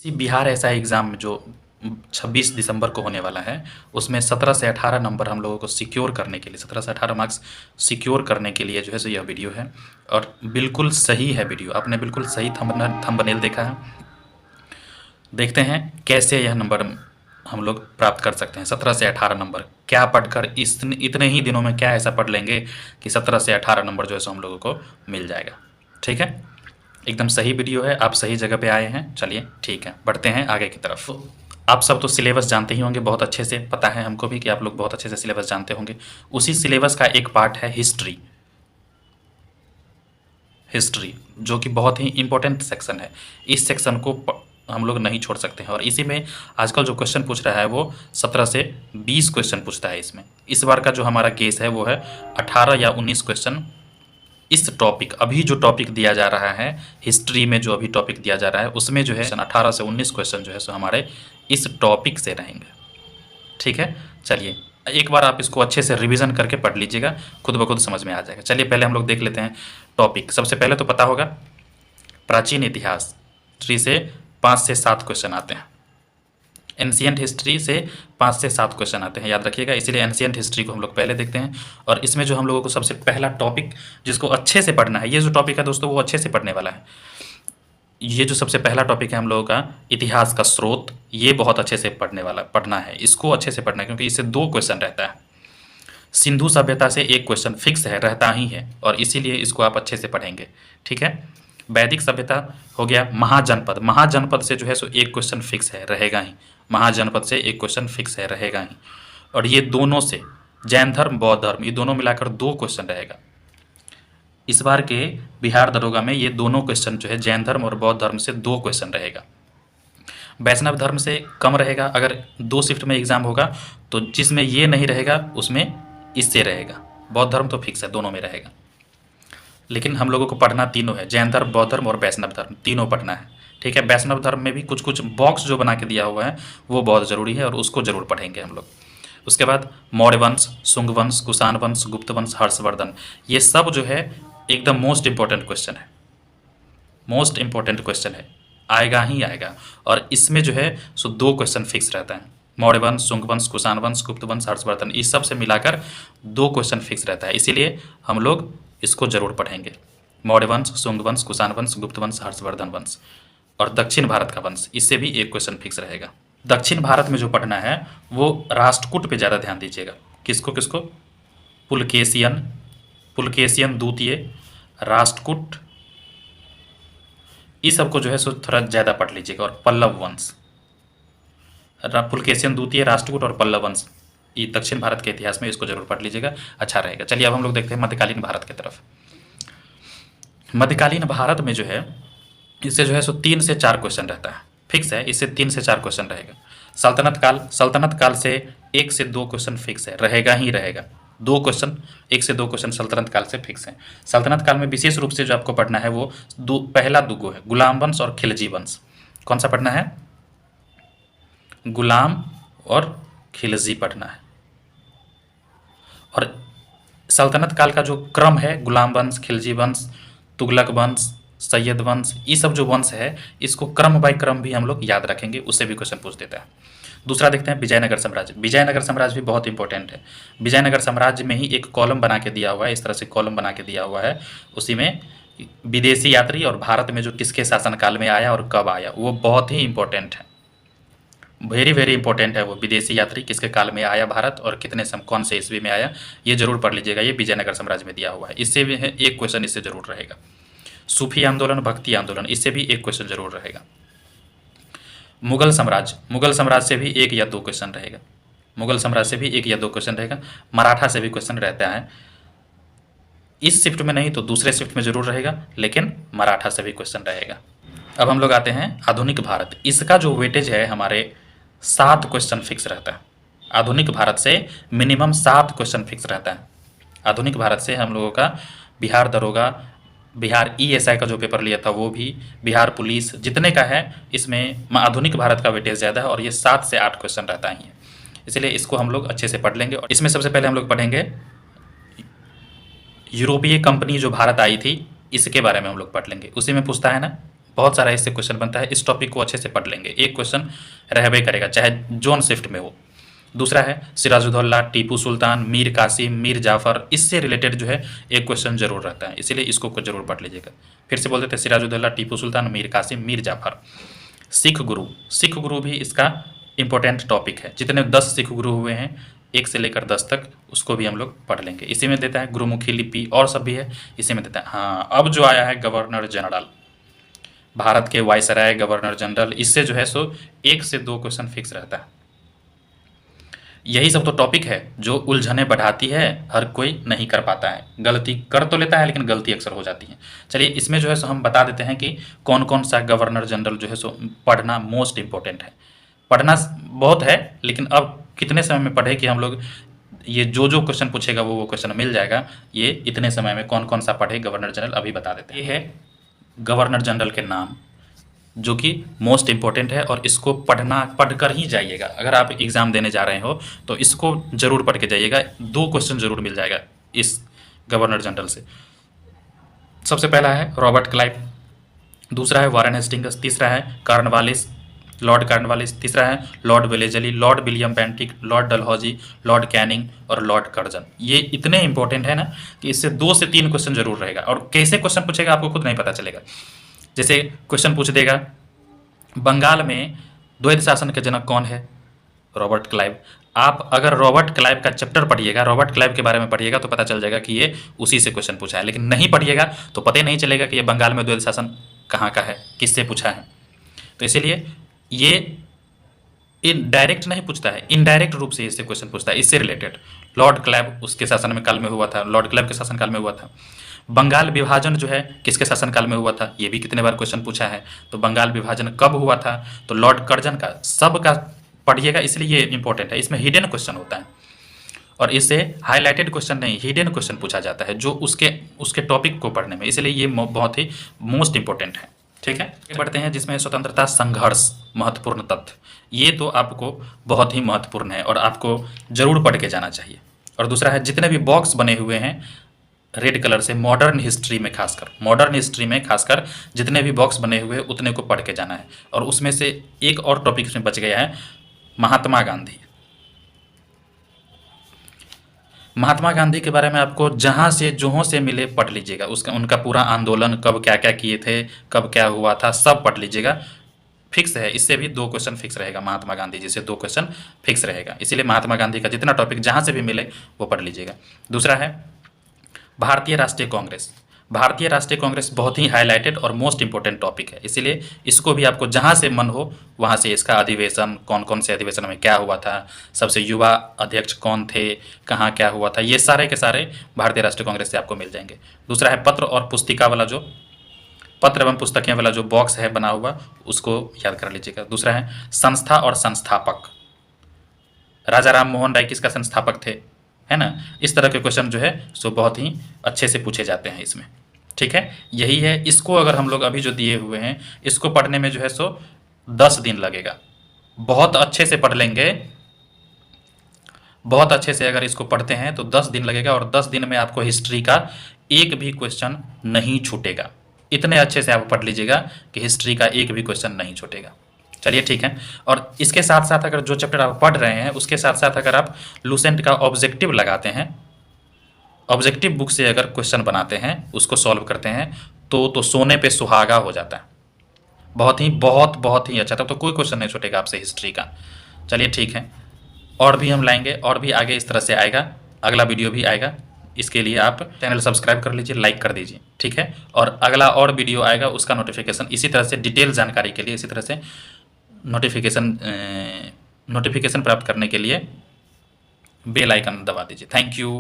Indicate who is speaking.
Speaker 1: बिहार ऐसा एग्ज़ाम जो 26 दिसंबर को होने वाला है, उसमें 17 से 18 नंबर हम लोगों को सिक्योर करने के लिए 17 से 18 मार्क्स सिक्योर करने के लिए जो है सो यह वीडियो है और बिल्कुल सही है वीडियो। आपने बिल्कुल सही थंबनेल देखा है। देखते हैं कैसे यह नंबर हम लोग प्राप्त कर सकते हैं। 17 से 18 नंबर क्या पढ़कर इतने ही दिनों में क्या ऐसा पढ़ लेंगे कि 17 से 18 नंबर जो है सो हम लोगों को मिल जाएगा। ठीक है, एकदम सही वीडियो है, आप सही जगह पे आए हैं। चलिए ठीक है, बढ़ते हैं आगे की तरफ। आप सब तो सिलेबस जानते ही होंगे, बहुत अच्छे से पता है हमको भी कि आप लोग बहुत अच्छे से सिलेबस जानते होंगे। उसी सिलेबस का एक पार्ट है हिस्ट्री, जो कि बहुत ही इम्पोर्टेंट सेक्शन है। इस सेक्शन को हम लोग नहीं छोड़ सकते हैं और इसी में आजकल जो क्वेश्चन पूछ रहा है वो 17 से 20 क्वेश्चन पूछता है इसमें। इस बार का जो हमारा केस है वो है 18 या 19 क्वेश्चन। इस टॉपिक अभी जो टॉपिक दिया जा रहा है हिस्ट्री में, जो अभी टॉपिक दिया जा रहा है उसमें जो है 18 से 19 क्वेश्चन जो है सो हमारे इस टॉपिक से रहेंगे। ठीक है, चलिए एक बार आप इसको अच्छे से रिवीजन करके पढ़ लीजिएगा, खुद ब खुद समझ में आ जाएगा। चलिए पहले हम लोग देख लेते हैं टॉपिक। सबसे पहले तो पता होगा प्राचीन इतिहास, हिस्ट्री से 5 से 7 क्वेश्चन आते हैं। एंशियंट हिस्ट्री से 5 से 7 क्वेश्चन आते हैं, याद रखिएगा। इसीलिए एंशियंट हिस्ट्री को हम लोग पहले देखते हैं और इसमें जो हम लोगों को सबसे पहला टॉपिक जिसको अच्छे से पढ़ना है, ये जो टॉपिक है दोस्तों वो अच्छे से पढ़ने वाला है। ये जो सबसे पहला टॉपिक है हम लोगों का इतिहास का स्रोत, ये बहुत अच्छे से पढ़ना है, इसको अच्छे से पढ़ना है क्योंकि इससे 2 क्वेश्चन रहता है। सिंधु सभ्यता से 1 क्वेश्चन फिक्स है, रहता ही है और इसीलिए इसको आप अच्छे से पढ़ेंगे। ठीक है, वैदिक सभ्यता हो गया। महाजनपद से जो है सो 1 क्वेश्चन फिक्स है, रहेगा ही। महाजनपद से 1 क्वेश्चन फिक्स है, रहेगा ही। और ये दोनों से जैन धर्म, बौद्ध धर्म, ये दोनों मिलाकर 2 क्वेश्चन रहेगा। इस बार के बिहार दरोगा में ये दोनों क्वेश्चन जो है जैन धर्म और बौद्ध धर्म से 2 क्वेश्चन रहेगा। वैष्णव धर्म से कम रहेगा, अगर 2 शिफ्ट में एग्जाम होगा तो जिसमें ये नहीं रहेगा उसमें इससे रहेगा। बौद्ध धर्म तो फिक्स है, दोनों में रहेगा। लेकिन हम लोगों को पढ़ना तीनों है, जैन धर्म, बौद्ध धर्म और वैष्णव धर्म, तीनों पढ़ना है। ठीक है, वैष्णव धर्म में भी कुछ कुछ बॉक्स जो बना के दिया हुआ है वो बहुत ज़रूरी है और उसको ज़रूर पढ़ेंगे हम लोग। उसके बाद मौर्य वंश, शुंग वंश, कुषाण वंश, गुप्त वंश, हर्षवर्धन, ये सब जो है एकदम मोस्ट इंपॉर्टेंट क्वेश्चन है, मोस्ट इंपॉर्टेंट क्वेश्चन है, आएगा ही आएगा। और इसमें जो है सो 2 क्वेश्चन फिक्स रहता है। मौर्य वंश, शुंग वंश, कुषाण वंश, गुप्त वंश, हर्षवर्धन, इस सब से मिलाकर 2 क्वेश्चन फिक्स रहता है, इसीलिए हम लोग इसको जरूर पढ़ेंगे। मौर्य वंश, शुंग वंश, कुषाण वंश, गुप्त वंश, हर्षवर्धन वंश। और दक्षिण भारत का वंश, इससे भी 1 क्वेश्चन फिक्स रहेगा। दक्षिण भारत में जो पढ़ना है वो राष्ट्रकूट पे ज़्यादा ध्यान दीजिएगा। किसको किसको? पुलकेशियन द्वितीय, राष्ट्रकूट, इस सबको जो है सो थोड़ा ज़्यादा पढ़ लीजिएगा। और पल्लव वंश, पुलकेशियन द्वितीय, राष्ट्रकूट और पल्लव वंश, ये दक्षिण भारत के इतिहास में, इसको जरूर पढ़ लीजिएगा, अच्छा रहेगा। चलिए अब हम लोग देखते हैं मध्यकालीन भारत की तरफ। मध्यकालीन भारत में जो है इससे जो है सो 3 से 4 क्वेश्चन रहता है, फिक्स है, इससे 3 से 4 क्वेश्चन रहेगा। सल्तनत काल से 1 से 2 क्वेश्चन फिक्स है, रहेगा ही रहेगा। 2 क्वेश्चन, 1 से 2 क्वेश्चन सल्तनत काल से फिक्स है। सल्तनत काल में विशेष रूप से जो आपको पढ़ना है वो पहला दुगो है, गुलाम वंश और खिलजी वंश। कौन सा पढ़ना है? गुलाम और खिलजी पढ़ना है। और सल्तनत काल का जो क्रम है, गुलाम वंश, खिलजी वंश, तुगलक वंश, सैयद वंश, ये सब जो वंश है इसको क्रम बाय क्रम भी हम लोग याद रखेंगे, उससे भी क्वेश्चन पूछ देता है। दूसरा देखते हैं विजयनगर साम्राज्य। विजयनगर साम्राज्य भी बहुत इंपॉर्टेंट है। विजयनगर साम्राज्य में ही एक कॉलम बना के दिया हुआ है, इस तरह से कॉलम बना के दिया हुआ है, उसी में विदेशी यात्री और भारत में जो किसके शासनकाल में आया और कब आया, वो बहुत ही इंपॉर्टेंट है, वेरी वेरी इंपॉर्टेंट है। वो विदेशी यात्री किसके काल में आया भारत और कौन से ईस्वी में आया, ये जरूर पढ़ लीजिएगा। ये विजयनगर साम्राज्य में दिया हुआ है, इससे भी 1 क्वेश्चन इससे जरूर रहेगा। सूफी आंदोलन, भक्ति आंदोलन, इससे भी 1 क्वेश्चन जरूर रहेगा। मुगल साम्राज्य से भी 1 या 2 क्वेश्चन रहेगा। मुगल साम्राज्य से भी 1 या 2 क्वेश्चन रहेगा। मराठा से भी क्वेश्चन रहता है, इस शिफ्ट में नहीं तो दूसरे शिफ्ट में जरूर रहेगा, लेकिन मराठा से भी क्वेश्चन रहेगा। अब हम लोग आते हैं आधुनिक भारत। इसका जो वेटेज है हमारे 7 क्वेश्चन फिक्स रहता है। आधुनिक भारत से मिनिमम 7 क्वेश्चन फिक्स रहता है। आधुनिक भारत से हम लोगों का बिहार दरोगा, बिहार ईएसआई का जो पेपर लिया था वो भी, बिहार पुलिस, जितने का है इसमें आधुनिक भारत का वेटेज ज़्यादा है और ये 7 से 8 क्वेश्चन रहता ही है, इसलिए इसको हम लोग अच्छे से पढ़ लेंगे। और इसमें सबसे पहले हम लोग पढ़ेंगे यूरोपीय कंपनी जो भारत आई थी, इसके बारे में हम लोग पढ़ लेंगे। उसी में पूछता है ना बहुत सारा इससे क्वेश्चन बनता है, इस टॉपिक को अच्छे से पढ़ लेंगे, एक क्वेश्चन रहबे करेगा चाहे जोन शिफ्ट में हो। दूसरा है सिराजुद्दौला, टीपू सुल्तान, मीर कासिम, मीर जाफ़र, इससे रिलेटेड जो है एक क्वेश्चन जरूर रहता है, इसीलिए इसको जरूर पढ़ लीजिएगा। फिर से बोल देते हैं, सिराजुद्दौला, टीपू सुल्तान, मीर कासिम, मीर जाफ़र। सिख गुरु, सिख गुरु भी इसका इंपॉर्टेंट टॉपिक है, जितने 10 सिख गुरु हुए हैं 1 से लेकर 10 तक, उसको भी हम लोग पढ़ लेंगे। इसी में देता है गुरुमुखी लिपि और सब भी है, इसी में देता है। हाँ, अब जो आया है गवर्नर जनरल, भारत के वायसराय गवर्नर जनरल, इससे जो है सो 1 से 2 क्वेश्चन फिक्स रहता है। यही सब तो टॉपिक है जो उलझने बढ़ाती है, हर कोई नहीं कर पाता है, गलती कर तो लेता है लेकिन गलती अक्सर हो जाती है। चलिए इसमें जो है सो हम बता देते हैं कि कौन कौन सा गवर्नर जनरल जो है सो पढ़ना मोस्ट इम्पोर्टेंट है। पढ़ना बहुत है लेकिन अब कितने समय में पढ़े कि हम लोग ये जो क्वेश्चन पूछेगा वो क्वेश्चन मिल जाएगा, ये इतने समय में कौन कौन सा पढ़े गवर्नर जनरल अभी बता देते हैं। ये है गवर्नर जनरल के नाम जो कि मोस्ट इम्पोर्टेंट है, और इसको पढ़कर ही जाइएगा। अगर आप एग्ज़ाम देने जा रहे हो तो इसको ज़रूर पढ़ के जाइएगा, 2 क्वेश्चन ज़रूर मिल जाएगा इस गवर्नर जनरल से। सबसे पहला है रॉबर्ट क्लाइव, दूसरा है वारेन हेस्टिंग्स, तीसरा है कॉर्नवालिस, लॉर्ड कॉर्नवालिस, तीसरा है Lord Wellesley, Lord William Bentinck, Lord Dalhousie, Lord Canning और लॉर्ड कर्जन। ये इतने इंपॉर्टेंट है ना कि इससे 2 से 3 क्वेश्चन जरूर रहेगा, और कैसे क्वेश्चन पूछेगा आपको खुद नहीं पता चलेगा। जैसे क्वेश्चन पूछ देगा बंगाल में द्वैध शासन के जनक कौन है, रॉबर्ट क्लाइव। आप अगर रॉबर्ट क्लाइव का चैप्टर पढ़िएगा, रॉबर्ट क्लाइव के बारे में पढ़िएगा तो पता चल जाएगा कि ये उसी से क्वेश्चन पूछा है, लेकिन नहीं पढ़िएगा तो पता ही नहीं चलेगा कि ये बंगाल में द्वैध शासन कहाँ का है, किससे पूछा है। तो इसीलिए ये डायरेक्ट नहीं पूछता है, इनडायरेक्ट रूप से इससे क्वेश्चन पूछता है, इससे रिलेटेड। लॉर्ड क्लाइव उसके शासन में काल में हुआ था, लॉर्ड क्लाइव के शासनकाल में हुआ था। बंगाल विभाजन जो है किसके शासनकाल में हुआ था, ये भी कितने बार क्वेश्चन पूछा है। तो बंगाल विभाजन कब हुआ था, तो लॉर्ड कर्जन का, सब का पढ़िएगा, इसलिए ये इंपॉर्टेंट है। इसमें हिडन क्वेश्चन होता है और इससे हाईलाइटेड क्वेश्चन नहीं, हिडन क्वेश्चन पूछा जाता है जो उसके टॉपिक को पढ़ने में, इसलिए ये बहुत ही मोस्ट इंपॉर्टेंट है। ठीक है, आगे बढ़ते हैं जिसमें स्वतंत्रता संघर्ष महत्वपूर्ण तथ्य, ये तो आपको बहुत ही महत्वपूर्ण है और आपको जरूर पढ़ के जाना चाहिए। और दूसरा है जितने भी बॉक्स बने हुए हैं रेड कलर से, मॉडर्न हिस्ट्री में खासकर जितने भी बॉक्स बने हुए हैं उतने को पढ़ के जाना है। और उसमें से एक और टॉपिक इसमें बच गया है, महात्मा गांधी। महात्मा गांधी के बारे में आपको जहाँ से जोहों से मिले पढ़ लीजिएगा, उनका पूरा आंदोलन, कब क्या क्या किए थे, कब क्या हुआ था, सब पढ़ लीजिएगा। फिक्स है, इससे भी 2 क्वेश्चन फिक्स रहेगा, महात्मा गांधी जी से 2 क्वेश्चन फिक्स रहेगा, इसीलिए महात्मा गांधी का जितना टॉपिक जहाँ से भी मिले वो पढ़ लीजिएगा। दूसरा है भारतीय राष्ट्रीय कांग्रेस बहुत ही हाईलाइटेड और मोस्ट इंपॉर्टेंट टॉपिक है, इसीलिए इसको भी आपको जहाँ से मन हो वहाँ से इसका अधिवेशन, कौन कौन से अधिवेशन में क्या हुआ था, सबसे युवा अध्यक्ष कौन थे, कहाँ क्या हुआ था, ये सारे के सारे भारतीय राष्ट्रीय कांग्रेस से आपको मिल जाएंगे। दूसरा है पत्र और पुस्तिका वाला, जो पत्र एवं पुस्तकें वाला जो बॉक्स है बना हुआ, उसको याद कर लीजिएगा। दूसरा है संस्था और संस्थापक, राजा राम मोहन राय किसका संस्थापक थे, है ना। इस तरह के क्वेश्चन जो है सो बहुत ही अच्छे से पूछे जाते हैं इसमें। ठीक है, यही है। इसको अगर हम लोग अभी जो दिए हुए हैं इसको पढ़ने में जो है सो 10 दिन लगेगा, बहुत अच्छे से पढ़ लेंगे, बहुत अच्छे से अगर इसको पढ़ते हैं तो 10 दिन लगेगा, और 10 दिन में आपको हिस्ट्री का एक भी क्वेश्चन नहीं छूटेगा। इतने अच्छे से आप पढ़ लीजिएगा कि हिस्ट्री का एक भी क्वेश्चन नहीं छूटेगा। चलिए ठीक है, और इसके साथ साथ अगर जो चैप्टर आप पढ़ रहे हैं उसके साथ साथ अगर आप लूसेंट का ऑब्जेक्टिव लगाते हैं, ऑब्जेक्टिव बुक से अगर क्वेश्चन बनाते हैं, उसको सॉल्व करते हैं, तो सोने पे सुहागा हो जाता है। बहुत ही अच्छा, तब तो कोई क्वेश्चन नहीं छूटेगा आपसे हिस्ट्री का। चलिए ठीक है, और भी हम लाएंगे, और भी आगे इस तरह से आएगा, अगला वीडियो भी आएगा। इसके लिए आप चैनल सब्सक्राइब कर लीजिए, लाइक कर दीजिए, ठीक है। और अगला और वीडियो आएगा, उसका नोटिफिकेशन इसी तरह से डिटेल जानकारी के लिए, इसी तरह से नोटिफिकेशन प्राप्त करने के लिए बेल आइकन दबा दीजिए। Thank you.